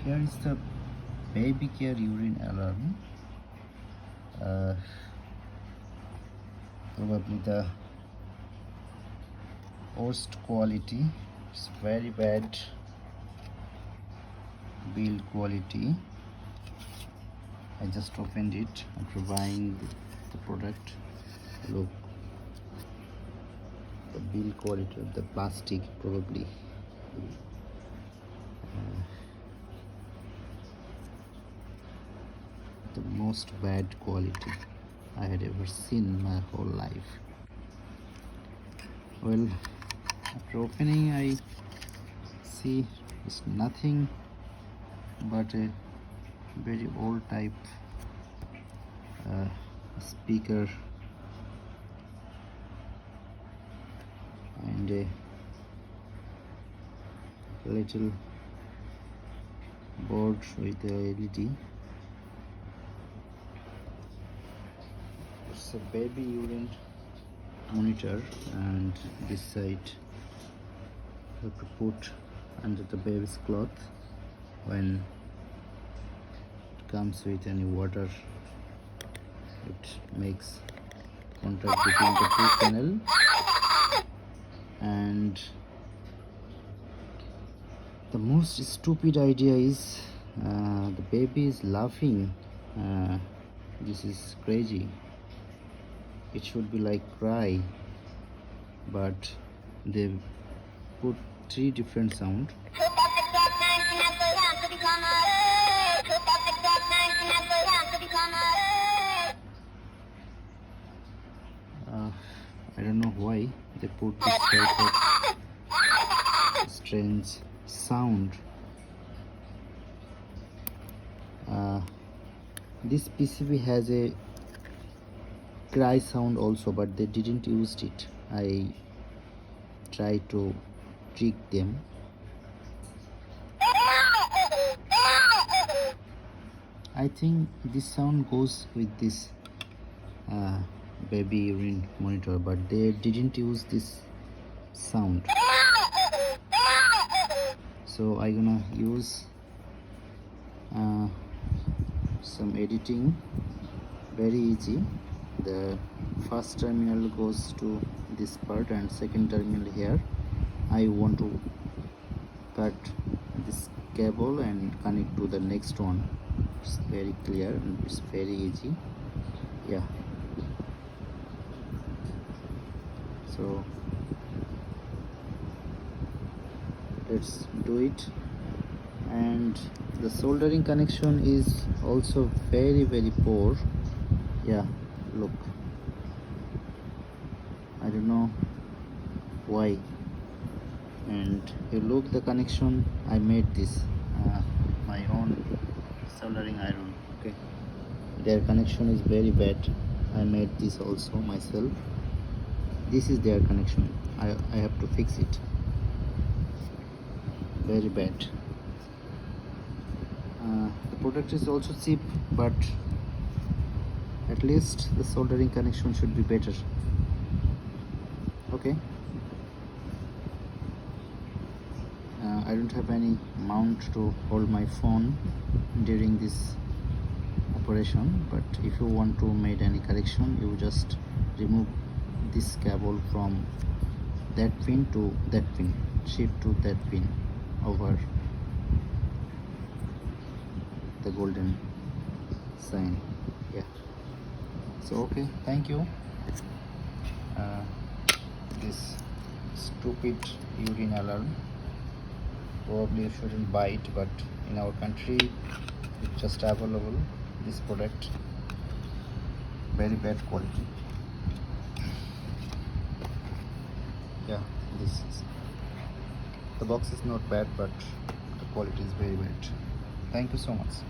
Here is the baby care urine alarm. Probably the worst quality. It's very bad build quality. I just opened it after buying the product. Look, the build quality of the plastic, probably the most bad quality I had ever seen in my whole life. Well, after opening, I see it's nothing but a very old type speaker and a little board with a LED. It's a baby urine monitor, and this side you have to put under the baby's cloth. When it comes with any water, it makes contact between the two panel, and the most stupid idea is the baby is laughing. This is crazy. It should be like cry, but they put 3 different sound. I don't know why they put this type of strange sound. This PCB has a cry sound also, but they didn't use it. I tried to trick them. I think this sound goes with this baby urine monitor, but they didn't use this sound. So I'm gonna use some editing. Very easy. The first terminal goes to this part and second terminal here. I want to cut this cable and connect to the next one. It's very clear and it's very easy. Yeah, so let's do it. And the soldering connection is also very poor. Yeah, look, I don't know why. And you look the connection, I made this my own soldering iron. Okay, their connection is very bad. I made this also myself. This is their connection. I have to fix it. Very bad. The product is also cheap, but at least the soldering connection should be better. Okay, I don't have any mount to hold my phone during this operation, but if you want to make any correction, you just remove this cable from that pin to that pin, shift to that pin over the golden sign. Yeah, so okay, thank you. This stupid urine alarm, probably you shouldn't buy it, but in our country it's just available. This product, very bad quality. Yeah, this is, the box is not bad, but the quality is very bad. Thank you so much.